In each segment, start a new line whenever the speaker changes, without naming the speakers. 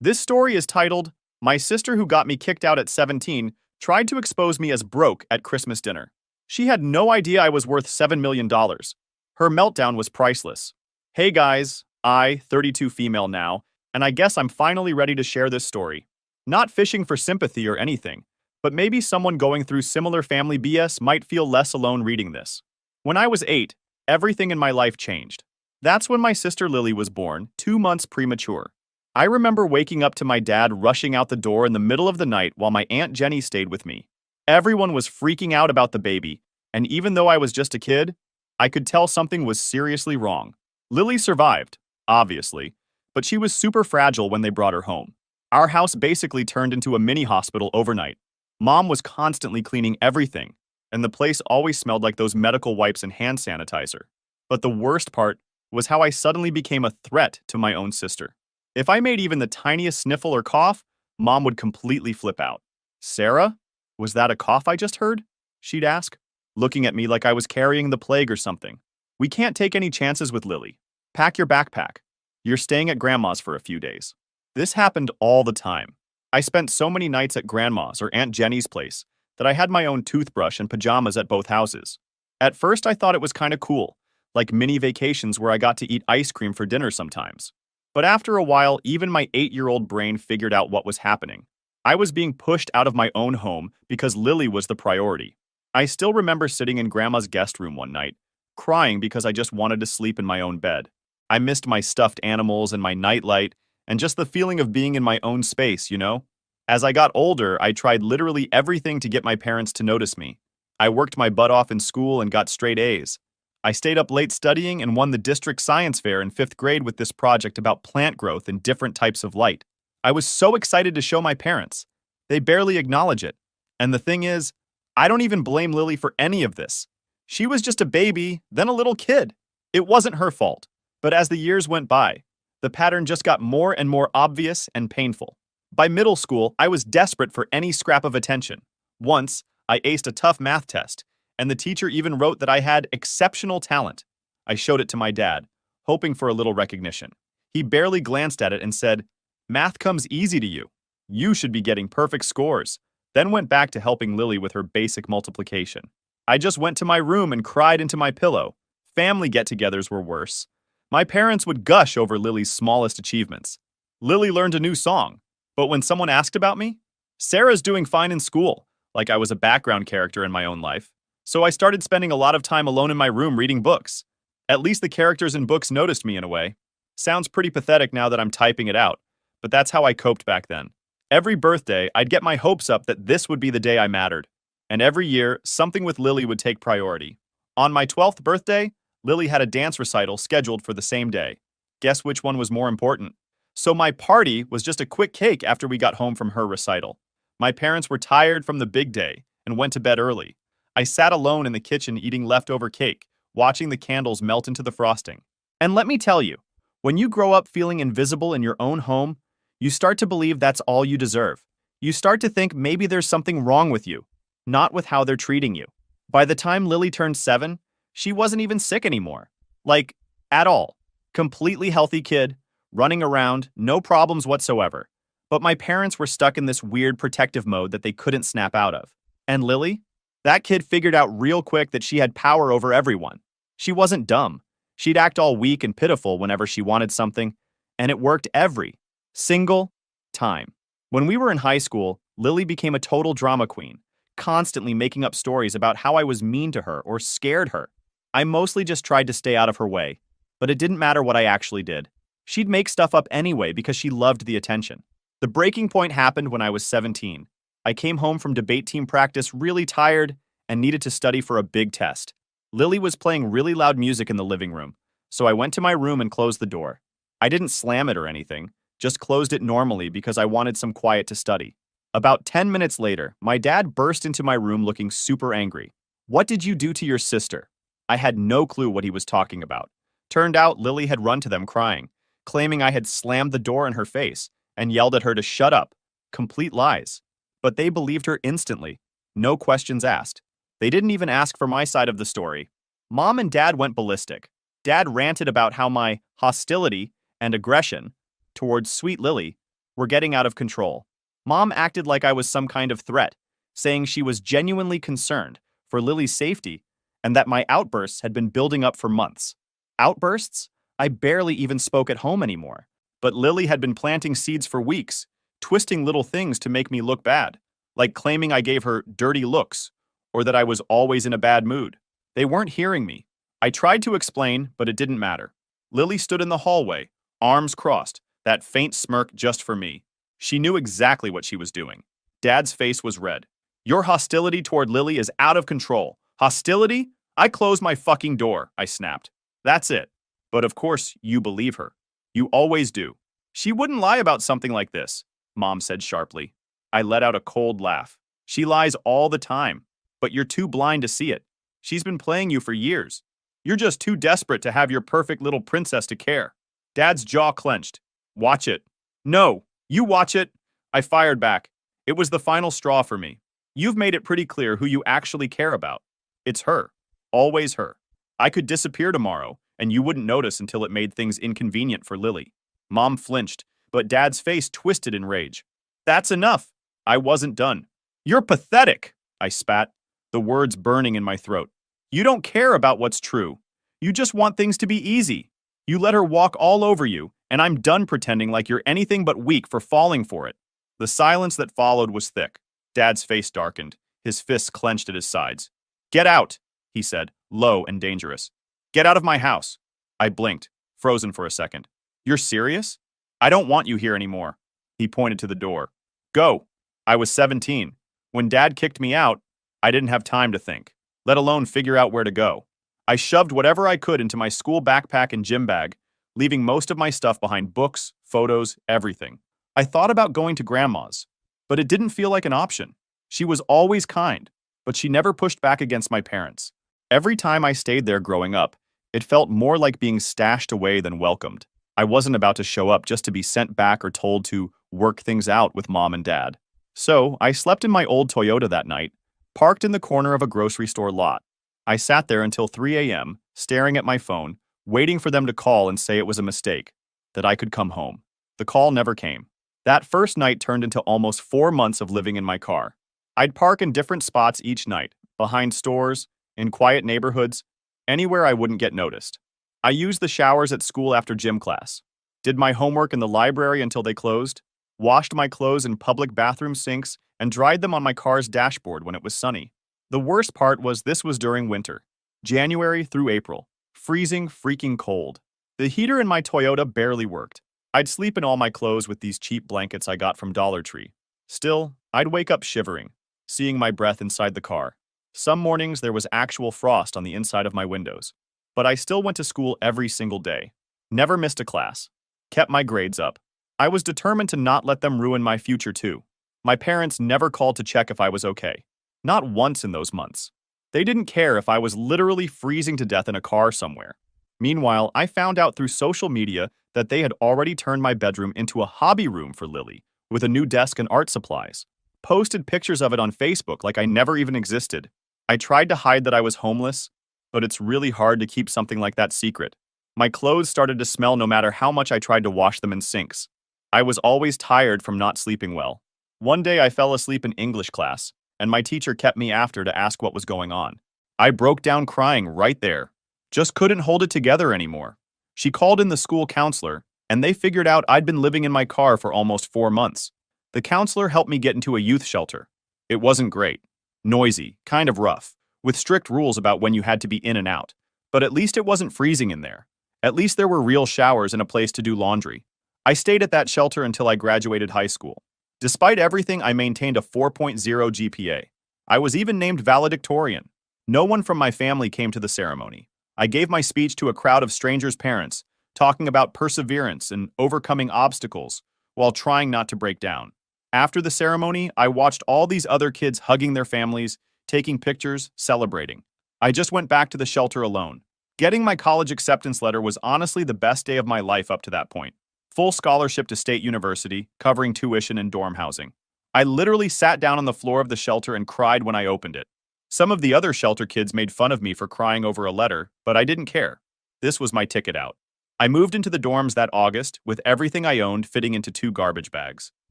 This story is titled, My Sister Who Got Me Kicked Out at 17 Tried to Expose Me as Broke at Christmas Dinner. She had no idea I was worth $7 million. Her meltdown was priceless. Hey guys, 32 female now, and I guess I'm finally ready to share this story. Not fishing for sympathy or anything, but maybe someone going through similar family BS might feel less alone reading this. When I was 8, everything in my life changed. That's when my sister Lily was born, 2 months premature. I remember waking up to my dad rushing out the door in the middle of the night while my Aunt Jenny stayed with me. Everyone was freaking out about the baby, and even though I was just a kid, I could tell something was seriously wrong. Lily survived, obviously, but she was super fragile when they brought her home. Our house basically turned into a mini hospital overnight. Mom was constantly cleaning everything, and the place always smelled like those medical wipes and hand sanitizer. But the worst part was how I suddenly became a threat to my own sister. If I made even the tiniest sniffle or cough, Mom would completely flip out. Sarah? Was that a cough I just heard? She'd ask, looking at me like I was carrying the plague or something. We can't take any chances with Lily. Pack your backpack. You're staying at Grandma's for a few days. This happened all the time. I spent so many nights at Grandma's or Aunt Jenny's place that I had my own toothbrush and pajamas at both houses. At first I thought it was kind of cool, like mini vacations where I got to eat ice cream for dinner sometimes. But after a while, even my 8-year-old brain figured out what was happening. I was being pushed out of my own home because Lily was the priority. I still remember sitting in Grandma's guest room one night, crying because I just wanted to sleep in my own bed. I missed my stuffed animals and my nightlight, and just the feeling of being in my own space, you know? As I got older, I tried literally everything to get my parents to notice me. I worked my butt off in school and got straight A's. I stayed up late studying and won the district science fair in 5th grade with this project about plant growth and different types of light. I was so excited to show my parents. They barely acknowledge it. And the thing is, I don't even blame Lily for any of this. She was just a baby, then a little kid. It wasn't her fault. But as the years went by, the pattern just got more and more obvious and painful. By middle school, I was desperate for any scrap of attention. Once, I aced a tough math test, and the teacher even wrote that I had exceptional talent. I showed it to my dad, hoping for a little recognition. He barely glanced at it and said, "Math comes easy to you. You should be getting perfect scores," then went back to helping Lily with her basic multiplication. I just went to my room and cried into my pillow. Family get-togethers were worse. My parents would gush over Lily's smallest achievements. Lily learned a new song, but when someone asked about me, "Sarah's doing fine in school," like I was a background character in my own life. So I started spending a lot of time alone in my room reading books. At least the characters in books noticed me in a way. Sounds pretty pathetic now that I'm typing it out, but that's how I coped back then. Every birthday, I'd get my hopes up that this would be the day I mattered. And every year, something with Lily would take priority. On my 12th birthday, Lily had a dance recital scheduled for the same day. Guess which one was more important? So my party was just a quick cake after we got home from her recital. My parents were tired from the big day and went to bed early. I sat alone in the kitchen eating leftover cake, watching the candles melt into the frosting. And let me tell you, when you grow up feeling invisible in your own home, you start to believe that's all you deserve. You start to think maybe there's something wrong with you, not with how they're treating you. By the time Lily turned 7, she wasn't even sick anymore. Like, at all. Completely healthy kid, running around, no problems whatsoever. But my parents were stuck in this weird protective mode that they couldn't snap out of. And Lily? That kid figured out real quick that she had power over everyone. She wasn't dumb. She'd act all weak and pitiful whenever she wanted something, and it worked every single time. When we were in high school, Lily became a total drama queen, constantly making up stories about how I was mean to her or scared her. I mostly just tried to stay out of her way, but it didn't matter what I actually did. She'd make stuff up anyway because she loved the attention. The breaking point happened when I was 17. I came home from debate team practice really tired and needed to study for a big test. Lily was playing really loud music in the living room, so I went to my room and closed the door. I didn't slam it or anything, just closed it normally because I wanted some quiet to study. About 10 minutes later, my dad burst into my room looking super angry. "What did you do to your sister?" I had no clue what he was talking about. Turned out Lily had run to them crying, claiming I had slammed the door in her face and yelled at her to shut up. Complete lies. But they believed her instantly. No questions asked. They didn't even ask for my side of the story. Mom and Dad went ballistic. Dad ranted about how my hostility and aggression towards sweet Lily were getting out of control. Mom acted like I was some kind of threat, saying she was genuinely concerned for Lily's safety and that my outbursts had been building up for months. Outbursts? I barely even spoke at home anymore. But Lily had been planting seeds for weeks, twisting little things to make me look bad, like claiming I gave her dirty looks or that I was always in a bad mood. They weren't hearing me. I tried to explain, but it didn't matter. Lily stood in the hallway, arms crossed, that faint smirk just for me. She knew exactly what she was doing. Dad's face was red. Your hostility toward Lily is out of control. Hostility? I closed my fucking door, I snapped. That's it. But of course, you believe her. You always do. She wouldn't lie about something like this, Mom said sharply. I let out a cold laugh. She lies all the time, but you're too blind to see it. She's been playing you for years. You're just too desperate to have your perfect little princess to care. Dad's jaw clenched. Watch it. No, you watch it. I fired back. It was the final straw for me. You've made it pretty clear who you actually care about. It's her. Always her. I could disappear tomorrow, and you wouldn't notice until it made things inconvenient for Lily. Mom flinched, but Dad's face twisted in rage. That's enough. I wasn't done. You're pathetic, I spat, the words burning in my throat. You don't care about what's true. You just want things to be easy. You let her walk all over you, and I'm done pretending like you're anything but weak for falling for it. The silence that followed was thick. Dad's face darkened, his fists clenched at his sides. Get out, he said, low and dangerous. Get out of my house. I blinked, frozen for a second. You're serious? I don't want you here anymore. He pointed to the door. Go. I was 17. When Dad kicked me out, I didn't have time to think, let alone figure out where to go. I shoved whatever I could into my school backpack and gym bag, leaving most of my stuff behind: books, photos, everything. I thought about going to Grandma's, but it didn't feel like an option. She was always kind, but she never pushed back against my parents. Every time I stayed there growing up, it felt more like being stashed away than welcomed. I wasn't about to show up just to be sent back or told to work things out with Mom and Dad. So I slept in my old Toyota that night, parked in the corner of a grocery store lot. I sat there until 3 a.m., staring at my phone, waiting for them to call and say it was a mistake, that I could come home. The call never came. That first night turned into almost 4 months of living in my car. I'd park in different spots each night, behind stores, in quiet neighborhoods, anywhere I wouldn't get noticed. I used the showers at school after gym class, did my homework in the library until they closed, washed my clothes in public bathroom sinks, and dried them on my car's dashboard when it was sunny. The worst part was this was during winter, January through April, freezing freaking cold. The heater in my Toyota barely worked. I'd sleep in all my clothes with these cheap blankets I got from Dollar Tree. Still, I'd wake up shivering, seeing my breath inside the car. Some mornings there was actual frost on the inside of my windows. But I still went to school every single day. Never missed a class. Kept my grades up. I was determined to not let them ruin my future too. My parents never called to check if I was okay. Not once in those months. They didn't care if I was literally freezing to death in a car somewhere. Meanwhile, I found out through social media that they had already turned my bedroom into a hobby room for Lily, with a new desk and art supplies. Posted pictures of it on Facebook like I never even existed. I tried to hide that I was homeless, but it's really hard to keep something like that secret. My clothes started to smell no matter how much I tried to wash them in sinks. I was always tired from not sleeping well. One day I fell asleep in English class, and my teacher kept me after to ask what was going on. I broke down crying right there. Just couldn't hold it together anymore. She called in the school counselor, and they figured out I'd been living in my car for almost 4 months. The counselor helped me get into a youth shelter. It wasn't great. Noisy, kind of rough, with strict rules about when you had to be in and out. But at least it wasn't freezing in there. At least there were real showers and a place to do laundry. I stayed at that shelter until I graduated high school. Despite everything, I maintained a 4.0 GPA. I was even named valedictorian. No one from my family came to the ceremony. I gave my speech to a crowd of strangers' parents, talking about perseverance and overcoming obstacles while trying not to break down. After the ceremony, I watched all these other kids hugging their families, taking pictures, celebrating. I just went back to the shelter alone. Getting my college acceptance letter was honestly the best day of my life up to that point. Full scholarship to State University, covering tuition and dorm housing. I literally sat down on the floor of the shelter and cried when I opened it. Some of the other shelter kids made fun of me for crying over a letter, but I didn't care. This was my ticket out. I moved into the dorms that August with everything I owned fitting into 2 garbage bags.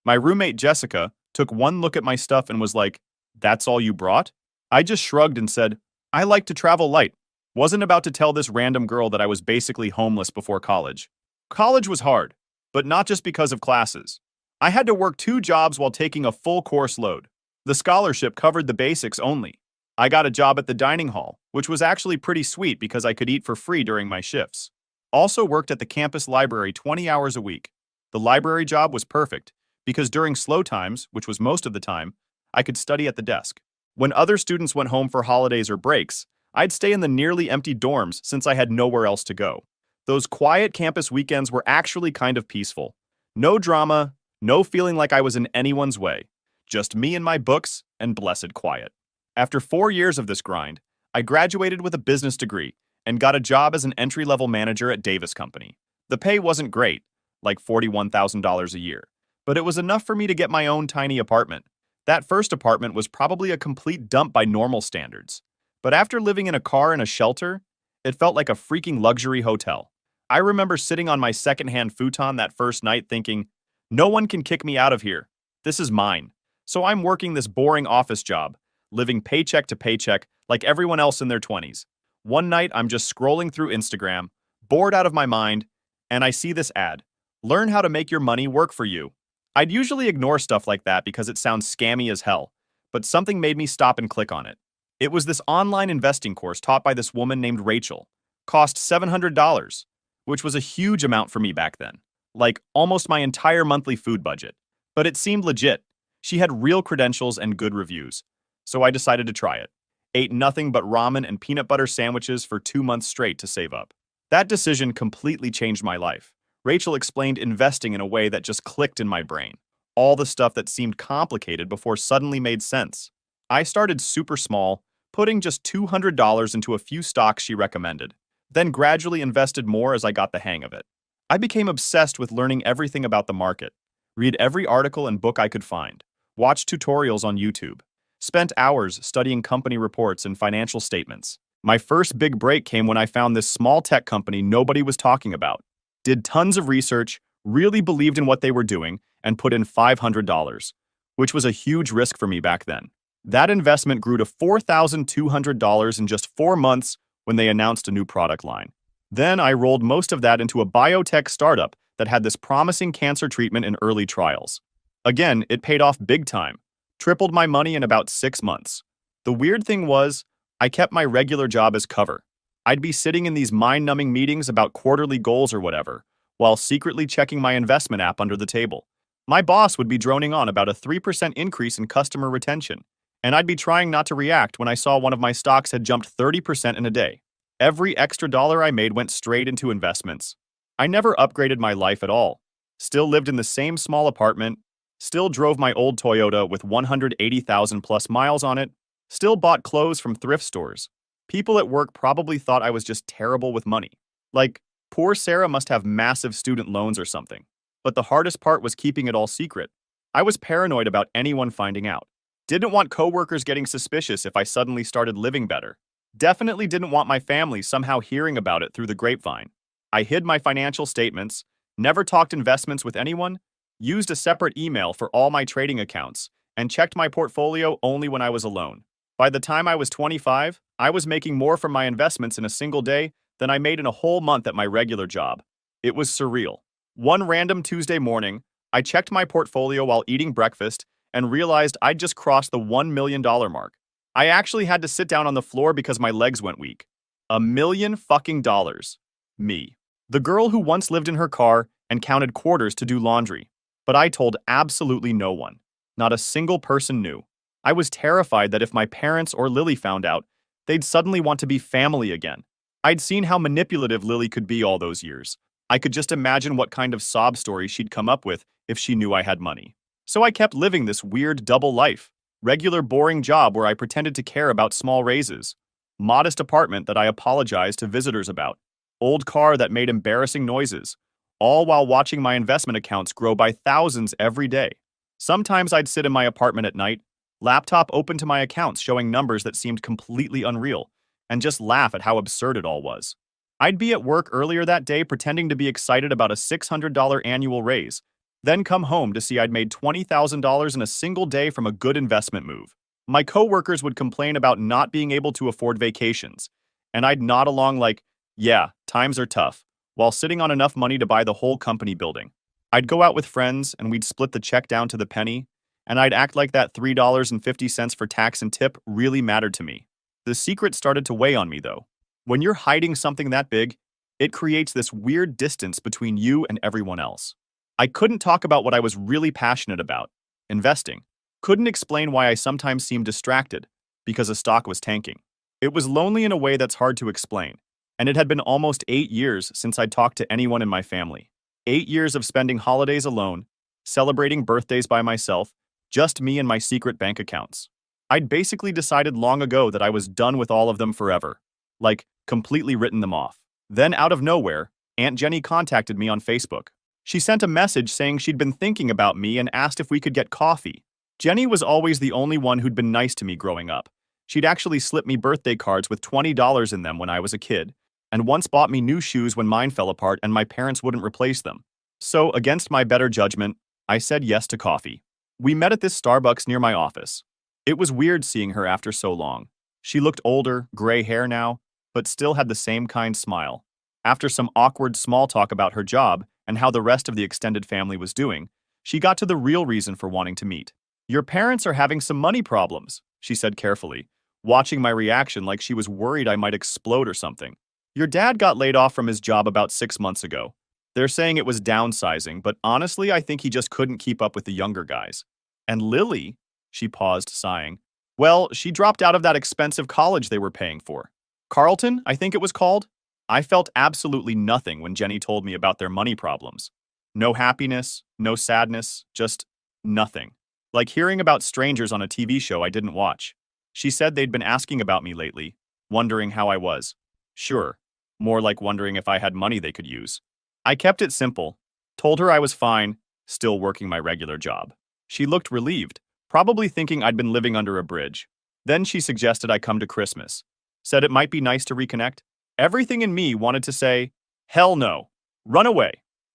My roommate Jessica took one look at my stuff and was like, "That's all you brought?" I just shrugged and said, "I like to travel light." Wasn't about to tell this random girl that I was basically homeless before college. College was hard, but not just because of classes. I had to work 2 jobs while taking a full course load. The scholarship covered the basics only. I got a job at the dining hall, which was actually pretty sweet because I could eat for free during my shifts. Also worked at the campus library 20 hours a week. The library job was perfect because during slow times, which was most of the time, I could study at the desk. When other students went home for holidays or breaks, I'd stay in the nearly empty dorms since I had nowhere else to go. Those quiet campus weekends were actually kind of peaceful. No drama, no feeling like I was in anyone's way. Just me and my books and blessed quiet. After 4 years of this grind, I graduated with a business degree and got a job as an entry-level manager at Davis Company. The pay wasn't great, like $41,000 a year, but it was enough for me to get my own tiny apartment. That first apartment was probably a complete dump by normal standards. But after living in a car in a shelter, it felt like a freaking luxury hotel. I remember sitting on my secondhand futon that first night thinking, no one can kick me out of here. This is mine. So I'm working this boring office job, living paycheck to paycheck like everyone else in their 20s. One night, I'm just scrolling through Instagram, bored out of my mind, and I see this ad. Learn how to make your money work for you. I'd usually ignore stuff like that because it sounds scammy as hell, but something made me stop and click on it. It was this online investing course taught by this woman named Rachel. Cost $700, which was a huge amount for me back then. Like almost my entire monthly food budget. But it seemed legit. She had real credentials and good reviews. So I decided to try it. Ate nothing but ramen and peanut butter sandwiches for 2 months straight to save up. That decision completely changed my life. Rachel explained investing in a way that just clicked in my brain. All the stuff that seemed complicated before suddenly made sense. I started super small, putting just $200 into a few stocks she recommended, then gradually invested more as I got the hang of it. I became obsessed with learning everything about the market, read every article and book I could find, watch tutorials on YouTube, spent hours studying company reports and financial statements. My first big break came when I found this small tech company nobody was talking about, did tons of research, really believed in what they were doing, and put in $500, which was a huge risk for me back then. That investment grew to $4,200 in just 4 months when they announced a new product line. Then I rolled most of that into a biotech startup that had this promising cancer treatment in early trials. Again, it paid off big time. Tripled my money in about 6 months. The weird thing was, I kept my regular job as cover. I'd be sitting in these mind-numbing meetings about quarterly goals or whatever, while secretly checking my investment app under the table. My boss would be droning on about a 3% increase in customer retention, and I'd be trying not to react when I saw one of my stocks had jumped 30% in a day. Every extra dollar I made went straight into investments. I never upgraded my life at all. Still lived in the same small apartment, still drove my old Toyota with 180,000 plus miles on it, still bought clothes from thrift stores. People at work probably thought I was just terrible with money. Like, poor Sarah must have massive student loans or something. But the hardest part was keeping it all secret. I was paranoid about anyone finding out. Didn't want coworkers getting suspicious if I suddenly started living better. Definitely didn't want my family somehow hearing about it through the grapevine. I hid my financial statements, never talked investments with anyone, used a separate email for all my trading accounts, and checked my portfolio only when I was alone. By the time I was 25, I was making more from my investments in a single day than I made in a whole month at my regular job. It was surreal. One random Tuesday morning, I checked my portfolio while eating breakfast and realized I'd just crossed the $1 million mark. I actually had to sit down on the floor because my legs went weak. $1 million fucking dollars. Me. The girl who once lived in her car and counted quarters to do laundry. But I told absolutely no one. Not a single person knew. I was terrified that if my parents or Lily found out, they'd suddenly want to be family again. I'd seen how manipulative Lily could be all those years. I could just imagine what kind of sob story she'd come up with if she knew I had money. So I kept living this weird double life. Regular boring job where I pretended to care about small raises. Modest apartment that I apologized to visitors about. Old car that made embarrassing noises. All while watching my investment accounts grow by thousands every day. Sometimes I'd sit in my apartment at night, laptop open to my accounts showing numbers that seemed completely unreal, and just laugh at how absurd it all was. I'd be at work earlier that day pretending to be excited about a $600 annual raise, then come home to see I'd made $20,000 in a single day from a good investment move. My coworkers would complain about not being able to afford vacations, and I'd nod along like, yeah, times are tough, while sitting on enough money to buy the whole company building. I'd go out with friends and we'd split the check down to the penny, and I'd act like that $3.50 for tax and tip really mattered to me. The secret started to weigh on me, though. When you're hiding something that big, it creates this weird distance between you and everyone else. I couldn't talk about what I was really passionate about, investing. Couldn't explain why I sometimes seemed distracted, because a stock was tanking. It was lonely in a way that's hard to explain, and it had been almost 8 years since I'd talked to anyone in my family. 8 years of spending holidays alone, celebrating birthdays by myself, just me and my secret bank accounts. I'd basically decided long ago that I was done with all of them forever. Like, completely written them off. Then out of nowhere, Aunt Jenny contacted me on Facebook. She sent a message saying she'd been thinking about me and asked if we could get coffee. Jenny was always the only one who'd been nice to me growing up. She'd actually slipped me birthday cards with $20 in them when I was a kid, and once bought me new shoes when mine fell apart and my parents wouldn't replace them. So, against my better judgment, I said yes to coffee. We met at this Starbucks near my office. It was weird seeing her after so long. She looked older, gray hair now, but still had the same kind smile. After some awkward small talk about her job and how the rest of the extended family was doing, she got to the real reason for wanting to meet. Your parents are having some money problems, she said carefully, watching my reaction like she was worried I might explode or something. Your dad got laid off from his job about 6 months ago. They're saying it was downsizing, but honestly, I think he just couldn't keep up with the younger guys. And Lily, she paused, sighing. Well, she dropped out of that expensive college they were paying for. Carleton, I think it was called. I felt absolutely nothing when Jenny told me about their money problems. No happiness, no sadness, just nothing. Like hearing about strangers on a TV show I didn't watch. She said they'd been asking about me lately, wondering how I was. Sure, more like wondering if I had money they could use. I kept it simple, told her I was fine, still working my regular job. She looked relieved, probably thinking I'd been living under a bridge. Then she suggested I come to Christmas. Said it might be nice to reconnect. Everything in me wanted to say, hell no, run away.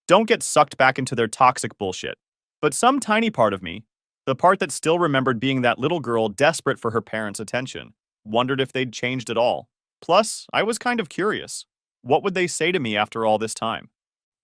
Don't get sucked back into their toxic bullshit. But some tiny part of me, the part that still remembered being that little girl desperate for her parents' attention, wondered if they'd changed at all. Plus, I was kind of curious. What would they say to me after all this time?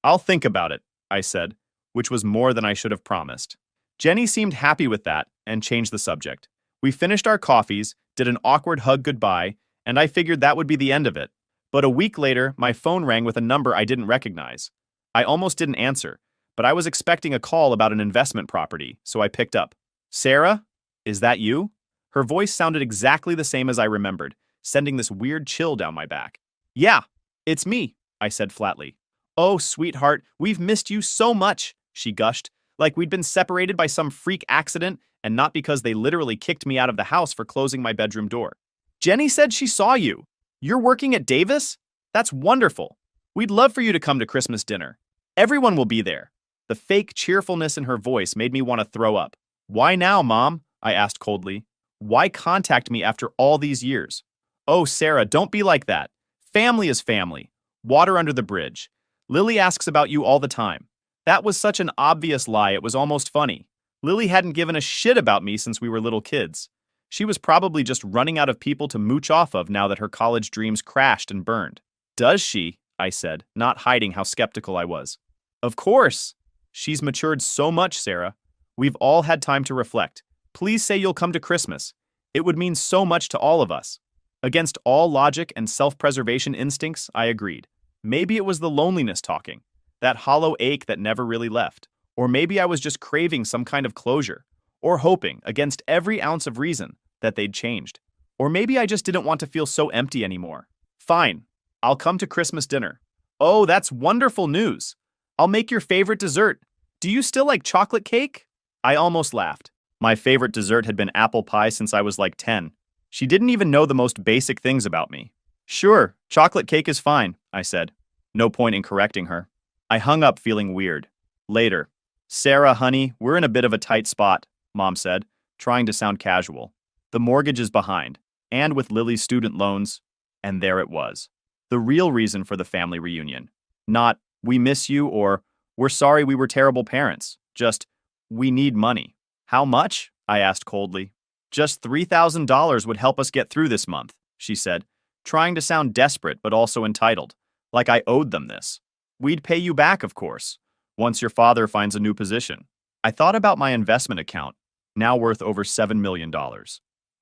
I'll think about it, I said, which was more than I should have promised. Jenny seemed happy with that and changed the subject. We finished our coffees, did an awkward hug goodbye, and I figured that would be the end of it. But a week later, my phone rang with a number I didn't recognize. I almost didn't answer, but I was expecting a call about an investment property, so I picked up. Sarah? Is that you? Her voice sounded exactly the same as I remembered, sending this weird chill down my back. Yeah, it's me, I said flatly. Oh, sweetheart, we've missed you so much, she gushed, like we'd been separated by some freak accident and not because they literally kicked me out of the house for closing my bedroom door. Jenny said she saw you. You're working at Davis? That's wonderful. We'd love for you to come to Christmas dinner. Everyone will be there. The fake cheerfulness in her voice made me want to throw up. Why now, Mom? I asked coldly. Why contact me after all these years? Oh, Sarah, don't be like that. Family is family. Water under the bridge. Lily asks about you all the time. That was such an obvious lie, it was almost funny. Lily hadn't given a shit about me since we were little kids. She was probably just running out of people to mooch off of now that her college dreams crashed and burned. Does she? I said, not hiding how skeptical I was. Of course. She's matured so much, Sarah. We've all had time to reflect. Please say you'll come to Christmas. It would mean so much to all of us. Against all logic and self-preservation instincts, I agreed. Maybe it was the loneliness talking, that hollow ache that never really left. Or maybe I was just craving some kind of closure, or hoping, against every ounce of reason, that they'd changed. Or maybe I just didn't want to feel so empty anymore. Fine, I'll come to Christmas dinner. Oh, that's wonderful news. I'll make your favorite dessert. Do you still like chocolate cake? I almost laughed. My favorite dessert had been apple pie since I was like 10. She didn't even know the most basic things about me. Sure, chocolate cake is fine, I said. No point in correcting her. I hung up feeling weird. Later. Sarah, honey, we're in a bit of a tight spot, Mom said, trying to sound casual. The mortgage is behind, and with Lily's student loans, and there it was. The real reason for the family reunion. Not, we miss you or, we're sorry we were terrible parents. Just, we need money. How much? I asked coldly. Just $3,000 would help us get through this month, she said, trying to sound desperate but also entitled, like I owed them this. We'd pay you back, of course, once your father finds a new position. I thought about my investment account, now worth over $7 million.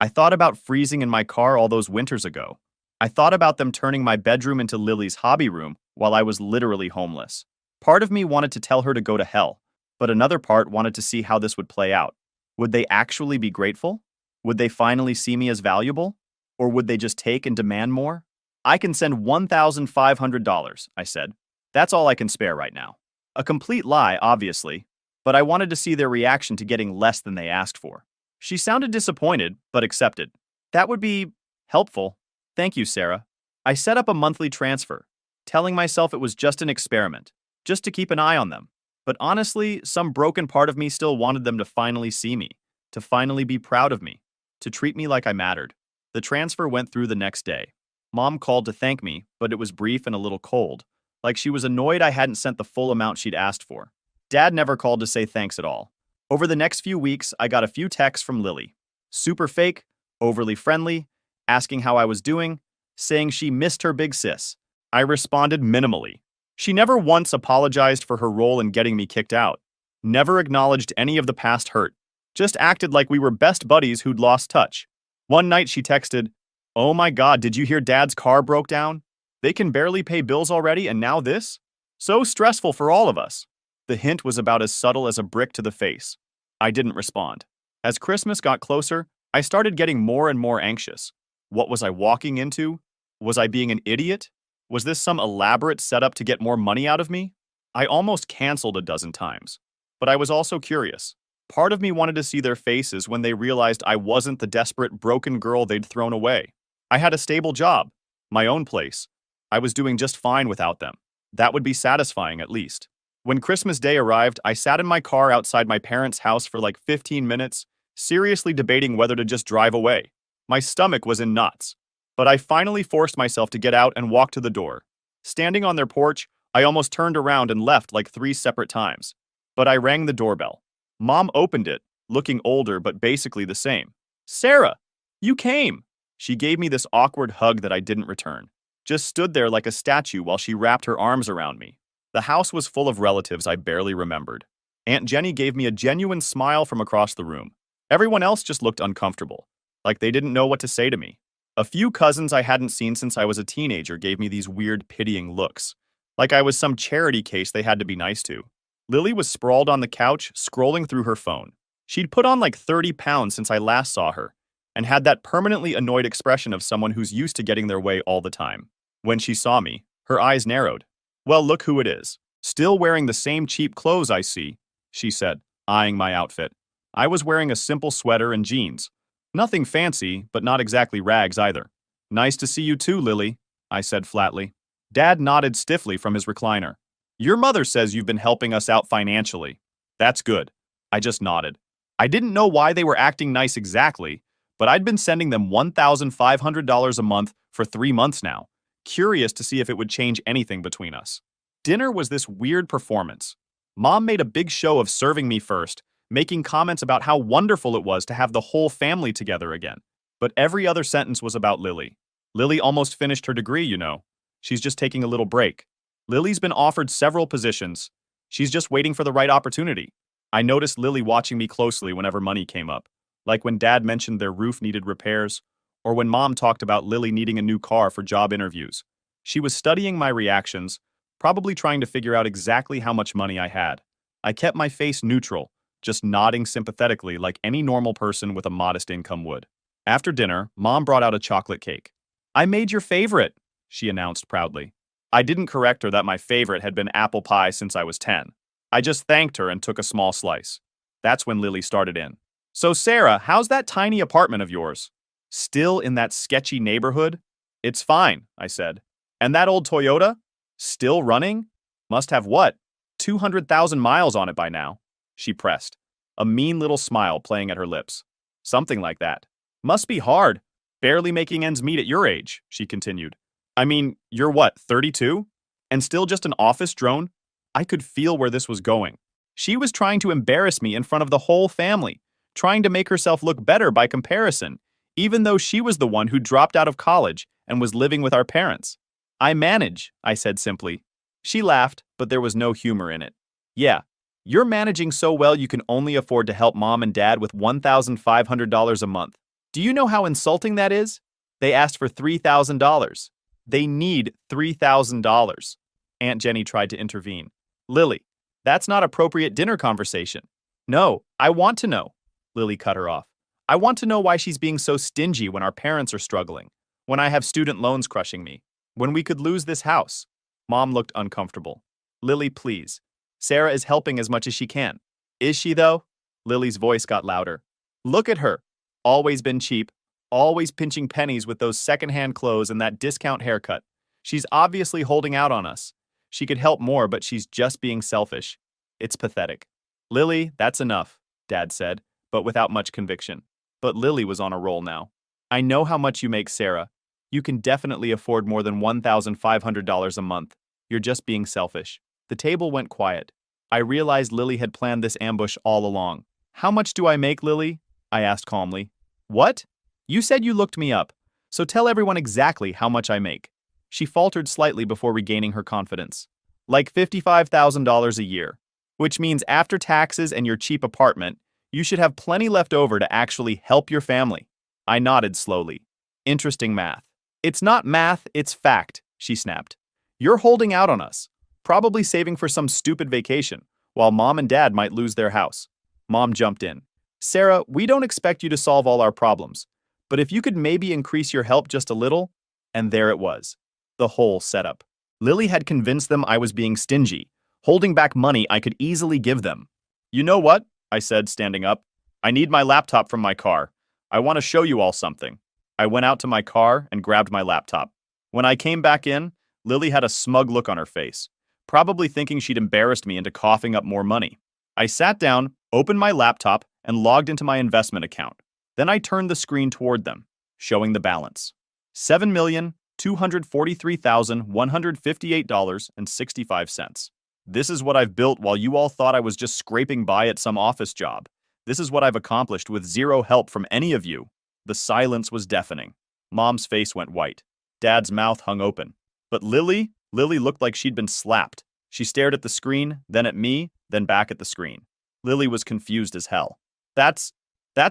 I thought about freezing in my car all those winters ago. I thought about them turning my bedroom into Lily's hobby room while I was literally homeless. Part of me wanted to tell her to go to hell, but another part wanted to see how this would play out. Would they actually be grateful? Would they finally see me as valuable? Or would they just take and demand more? I can send $1,500, I said. That's all I can spare right now. A complete lie, obviously, but I wanted to see their reaction to getting less than they asked for. She sounded disappointed, but accepted. That would be helpful. Thank you, Sarah. I set up a monthly transfer, telling myself it was just an experiment, just to keep an eye on them. But honestly, some broken part of me still wanted them to finally see me, to finally be proud of me, to treat me like I mattered. The transfer went through the next day. Mom called to thank me, but it was brief and a little cold, like she was annoyed I hadn't sent the full amount she'd asked for. Dad never called to say thanks at all. Over the next few weeks, I got a few texts from Lily. Super fake, overly friendly, asking how I was doing, saying she missed her big sis. I responded minimally. She never once apologized for her role in getting me kicked out. Never acknowledged any of the past hurt. Just acted like we were best buddies who'd lost touch. One night she texted, "Oh my God, did you hear Dad's car broke down? They can barely pay bills already and now this? So stressful for all of us." The hint was about as subtle as a brick to the face. I didn't respond. As Christmas got closer, I started getting more and more anxious. What was I walking into? Was I being an idiot? Was this some elaborate setup to get more money out of me? I almost canceled a dozen times. But I was also curious. Part of me wanted to see their faces when they realized I wasn't the desperate, broken girl they'd thrown away. I had a stable job, my own place. I was doing just fine without them. That would be satisfying, at least. When Christmas Day arrived, I sat in my car outside my parents' house for like 15 minutes, seriously debating whether to just drive away. My stomach was in knots. But I finally forced myself to get out and walk to the door. Standing on their porch, I almost turned around and left like 3 separate times. But I rang the doorbell. Mom opened it, looking older but basically the same. "Sarah, you came!" She gave me this awkward hug that I didn't return. Just stood there like a statue while she wrapped her arms around me. The house was full of relatives I barely remembered. Aunt Jenny gave me a genuine smile from across the room. Everyone else just looked uncomfortable, like they didn't know what to say to me. A few cousins I hadn't seen since I was a teenager gave me these weird, pitying looks, like I was some charity case they had to be nice to. Lily was sprawled on the couch, scrolling through her phone. She'd put on like 30 pounds since I last saw her, and had that permanently annoyed expression of someone who's used to getting their way all the time. When she saw me, her eyes narrowed. "Well, look who it is. Still wearing the same cheap clothes I see," she said, eyeing my outfit. I was wearing a simple sweater and jeans. Nothing fancy, but not exactly rags either. "Nice to see you too, Lily," I said flatly. Dad nodded stiffly from his recliner. "Your mother says you've been helping us out financially." "That's good." I just nodded. I didn't know why they were acting nice exactly, but I'd been sending them $1,500 a month for 3 months now, curious to see if it would change anything between us. Dinner was this weird performance. Mom made a big show of serving me first, making comments about how wonderful it was to have the whole family together again. But every other sentence was about Lily. Lily almost finished her degree, you know. She's just taking a little break. Lily's been offered several positions. She's just waiting for the right opportunity. I noticed Lily watching me closely whenever money came up, like when Dad mentioned their roof needed repairs, or when Mom talked about Lily needing a new car for job interviews. She was studying my reactions, probably trying to figure out exactly how much money I had. I kept my face neutral, just nodding sympathetically like any normal person with a modest income would. After dinner, Mom brought out a chocolate cake. "I made your favorite," she announced proudly. I didn't correct her that my favorite had been apple pie since I was 10. I just thanked her and took a small slice. That's when Lily started in. "So Sarah, how's that tiny apartment of yours? Still in that sketchy neighborhood?" "It's fine," I said. "And that old Toyota? Still running? Must have what? 200,000 miles on it by now." She pressed, a mean little smile playing at her lips. "Something like that. Must be hard, barely making ends meet at your age," she continued. I mean, you're what, 32? And still just an office drone? I could feel where this was going. She was trying to embarrass me in front of the whole family, trying to make herself look better by comparison, even though she was the one who dropped out of college and was living with our parents. I manage, I said simply. She laughed, but there was no humor in it. Yeah, you're managing so well you can only afford to help mom and dad with $1,500 a month. Do you know how insulting that is? They asked for $3,000. They need $3,000. Aunt Jenny tried to intervene. Lily, that's not appropriate dinner conversation. No, I want to know. Lily cut her off. I want to know why she's being so stingy when our parents are struggling, when I have student loans crushing me, when we could lose this house. Mom looked uncomfortable. Lily, please. Sarah is helping as much as she can. Is she, though? Lily's voice got louder. Look at her. Always been cheap, always pinching pennies with those secondhand clothes and that discount haircut. She's obviously holding out on us. She could help more, but she's just being selfish. It's pathetic. Lily, that's enough, Dad said, but without much conviction. But Lily was on a roll now. I know how much you make, Sarah. You can definitely afford more than $1,500 a month. You're just being selfish. The table went quiet. I realized Lily had planned this ambush all along. How much do I make, Lily? I asked calmly. What? You said you looked me up, so tell everyone exactly how much I make. She faltered slightly before regaining her confidence. Like $55,000 a year, which means after taxes and your cheap apartment, you should have plenty left over to actually help your family. I nodded slowly. Interesting math. It's not math, it's fact, she snapped. You're holding out on us, probably saving for some stupid vacation, while mom and dad might lose their house. Mom jumped in. Sarah, we don't expect you to solve all our problems, but if you could maybe increase your help just a little, and there it was. The whole setup. Lily had convinced them I was being stingy, holding back money I could easily give them. You know what? I said, standing up. I need my laptop from my car. I want to show you all something. I went out to my car and grabbed my laptop. When I came back in, Lily had a smug look on her face, probably thinking she'd embarrassed me into coughing up more money. I sat down, opened my laptop, and logged into my investment account. Then I turned the screen toward them, showing the balance. $7,243,158.65. This is what I've built while you all thought I was just scraping by at some office job. This is what I've accomplished with zero help from any of you. The silence was deafening. Mom's face went white. Dad's mouth hung open. But Lily looked like she'd been slapped. She stared at the screen, then at me, then back at the screen. Lily was confused as hell. That's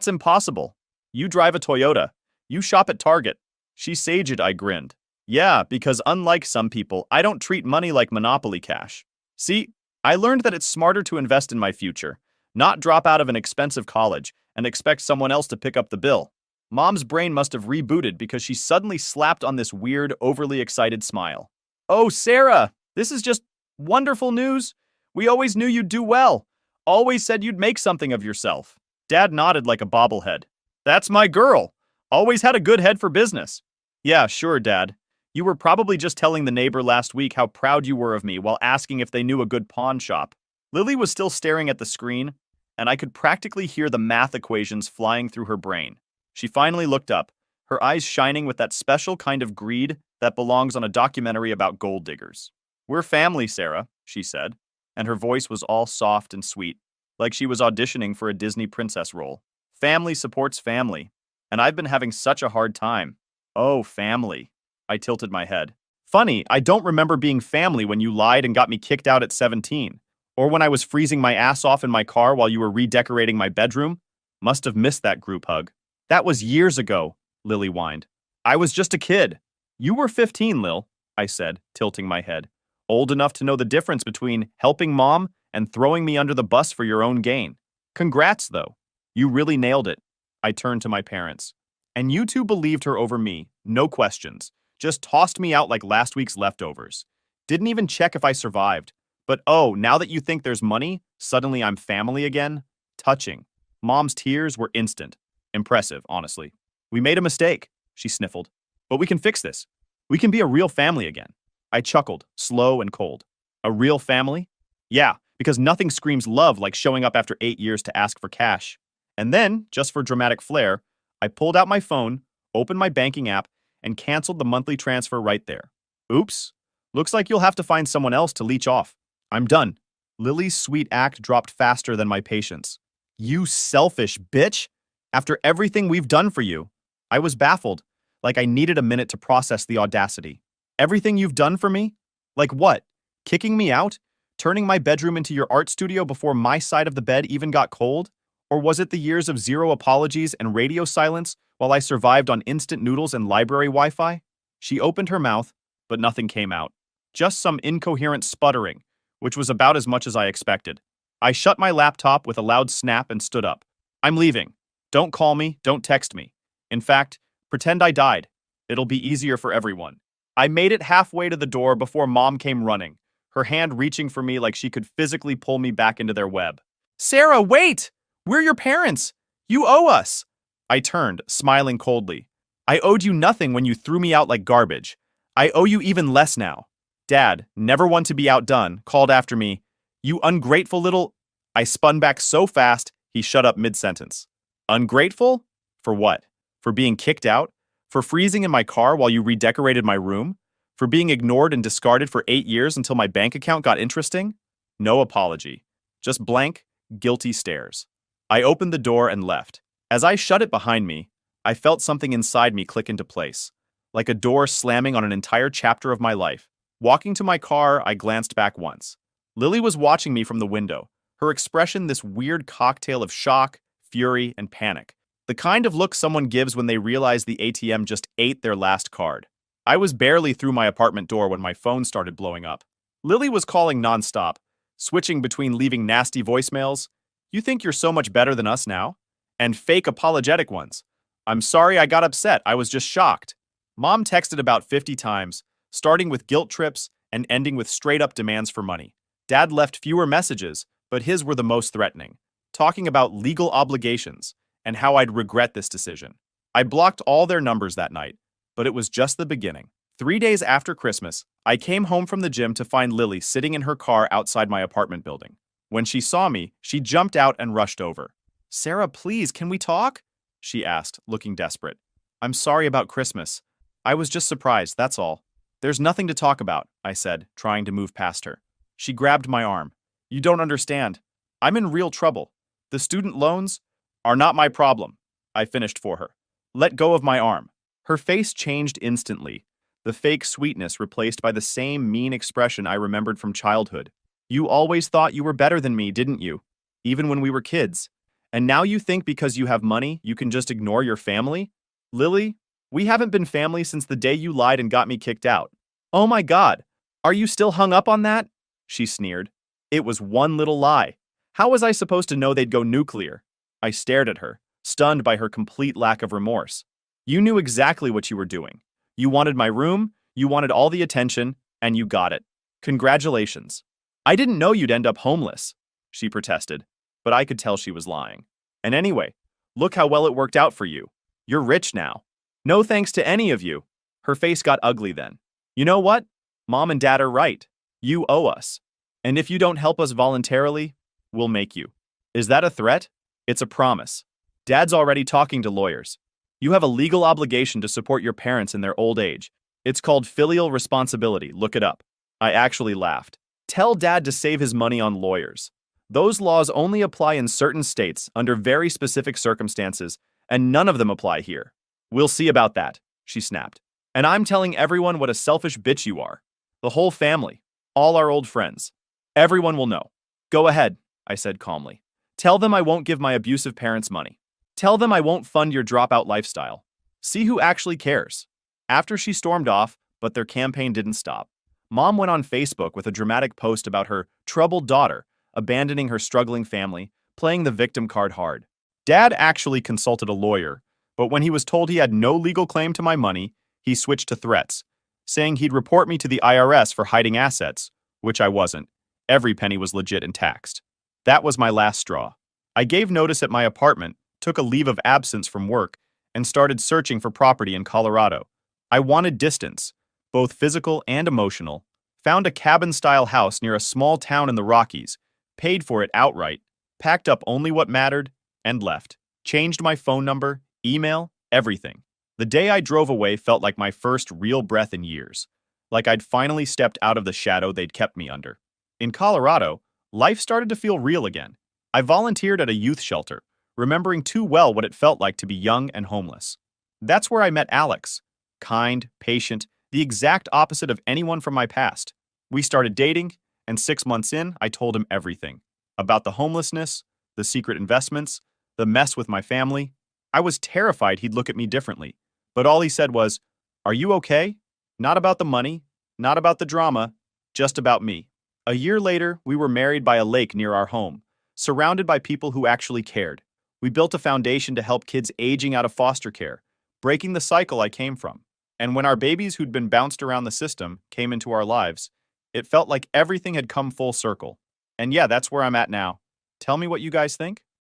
impossible. You drive a Toyota. You shop at Target. She saged, I grinned. Yeah, because unlike some people, I don't treat money like Monopoly cash. See, I learned that it's smarter to invest in my future, not drop out of an expensive college and expect someone else to pick up the bill. Mom's brain must have rebooted because she suddenly slapped on this weird, overly excited smile. Oh, Sarah, this is just wonderful news. We always knew you'd do well. Always said you'd make something of yourself. Dad nodded like a bobblehead. That's my girl. Always had a good head for business. Yeah, sure, Dad. You were probably just telling the neighbor last week how proud you were of me while asking if they knew a good pawn shop. Lily was still staring at the screen, and I could practically hear the math equations flying through her brain. She finally looked up, her eyes shining with that special kind of greed that belongs on a documentary about gold diggers. We're family, Sarah, she said, and her voice was all soft and sweet, like she was auditioning for a Disney princess role. Family supports family, and I've been having such a hard time. Oh, family. I tilted my head. Funny, I don't remember being family when you lied and got me kicked out at 17, or when I was freezing my ass off in my car while you were redecorating my bedroom. Must have missed that group hug. That was years ago, Lily whined. I was just a kid. You were 15, Lil, I said, tilting my head. Old enough to know the difference between helping mom and throwing me under the bus for your own gain. Congrats, though. You really nailed it. I turned to my parents. And you two believed her over me, no questions. Just tossed me out like last week's leftovers. Didn't even check if I survived. But oh, now that you think there's money, suddenly I'm family again? Touching. Mom's tears were instant. Impressive, honestly. We made a mistake, she sniffled. But we can fix this. We can be a real family again. I chuckled, slow and cold. A real family? Yeah, because nothing screams love like showing up after 8 years to ask for cash. And then, just for dramatic flair, I pulled out my phone, opened my banking app, and canceled the monthly transfer right there. Oops. Looks like you'll have to find someone else to leech off. I'm done. Lily's sweet act dropped faster than my patience. You selfish bitch! After everything we've done for you. I was baffled, like I needed a minute to process the audacity. Everything you've done for me? Like what? Kicking me out? Turning my bedroom into your art studio before my side of the bed even got cold? Or was it the years of zero apologies and radio silence while I survived on instant noodles and library Wi-Fi? She opened her mouth, but nothing came out. Just some incoherent sputtering, which was about as much as I expected. I shut my laptop with a loud snap and stood up. I'm leaving. Don't call me, don't text me. In fact, pretend I died. It'll be easier for everyone. I made it halfway to the door before Mom came running, her hand reaching for me like she could physically pull me back into their web. Sarah, wait! We're your parents! You owe us! I turned, smiling coldly. I owed you nothing when you threw me out like garbage. I owe you even less now. Dad, never one to be outdone, called after me. You ungrateful little... I spun back so fast, he shut up mid-sentence. Ungrateful? For what? For being kicked out? For freezing in my car while you redecorated my room? For being ignored and discarded for 8 years until my bank account got interesting? No apology. Just blank, guilty stares. I opened the door and left. As I shut it behind me, I felt something inside me click into place, like a door slamming on an entire chapter of my life. Walking to my car, I glanced back once. Lily was watching me from the window, her expression this weird cocktail of shock, fury, and panic. The kind of look someone gives when they realize the ATM just ate their last card. I was barely through my apartment door when my phone started blowing up. Lily was calling nonstop, switching between leaving nasty voicemails, "You think you're so much better than us now?" and fake apologetic ones. "I'm sorry I got upset, I was just shocked." Mom texted about 50 times, starting with guilt trips and ending with straight-up demands for money. Dad left fewer messages, but his were the most threatening, talking about legal obligations and how I'd regret this decision. I blocked all their numbers that night, but it was just the beginning. 3 days after Christmas, I came home from the gym to find Lily sitting in her car outside my apartment building. When she saw me, she jumped out and rushed over. "Sarah, please, can we talk?" she asked, looking desperate. "I'm sorry about Christmas. I was just surprised, that's all." "There's nothing to talk about," I said, trying to move past her. She grabbed my arm. "You don't understand. I'm in real trouble. The student loans are not my problem," I finished for her. "Let go of my arm." Her face changed instantly, the fake sweetness replaced by the same mean expression I remembered from childhood. "You always thought you were better than me, didn't you? Even when we were kids. And now you think because you have money, you can just ignore your family? Lily, we haven't been family since the day you lied and got me kicked out." "Oh my God, are you still hung up on that?" she sneered. "It was one little lie. How was I supposed to know they'd go nuclear?" I stared at her, stunned by her complete lack of remorse. "You knew exactly what you were doing. You wanted my room, you wanted all the attention, and you got it. Congratulations." "I didn't know you'd end up homeless," she protested, but I could tell she was lying. "And anyway, look how well it worked out for you. You're rich now. No thanks to any of you." Her face got ugly then. "You know what? Mom and Dad are right. You owe us. And if you don't help us voluntarily, we'll make you." "Is that a threat?" "It's a promise. Dad's already talking to lawyers. You have a legal obligation to support your parents in their old age. It's called filial responsibility. Look it up." I actually laughed. "Tell Dad to save his money on lawyers. Those laws only apply in certain states under very specific circumstances, and none of them apply here." "We'll see about that," she snapped. "And I'm telling everyone what a selfish bitch you are. The whole family, all our old friends. Everyone will know." "Go ahead," I said calmly. "Tell them I won't give my abusive parents money. Tell them I won't fund your dropout lifestyle. See who actually cares." After she stormed off, but their campaign didn't stop. Mom went on Facebook with a dramatic post about her troubled daughter abandoning her struggling family, playing the victim card hard. Dad actually consulted a lawyer, but when he was told he had no legal claim to my money, he switched to threats, saying he'd report me to the IRS for hiding assets, which I wasn't. Every penny was legit and taxed. That was my last straw. I gave notice at my apartment, took a leave of absence from work, and started searching for property in Colorado. I wanted distance, both physical and emotional, found a cabin-style house near a small town in the Rockies, paid for it outright, packed up only what mattered, and left. Changed my phone number, email, everything. The day I drove away felt like my first real breath in years. like I'd finally stepped out of the shadow they'd kept me under. In Colorado, life started to feel real again. I volunteered at a youth shelter, remembering too well what it felt like to be young and homeless. That's where I met Alex. Kind, patient, the exact opposite of anyone from my past. We started dating, and 6 months in, I told him everything. About the homelessness, the secret investments, the mess with my family. I was terrified he'd look at me differently, but all he said was, "Are you okay?" Not about the money, not about the drama, just about me. A year later, we were married by a lake near our home, surrounded by people who actually cared. We built a foundation to help kids aging out of foster care, breaking the cycle I came from. And when our babies who'd been bounced around the system came into our lives, it felt like everything had come full circle. And yeah, that's where I'm at now. Tell me what you guys think.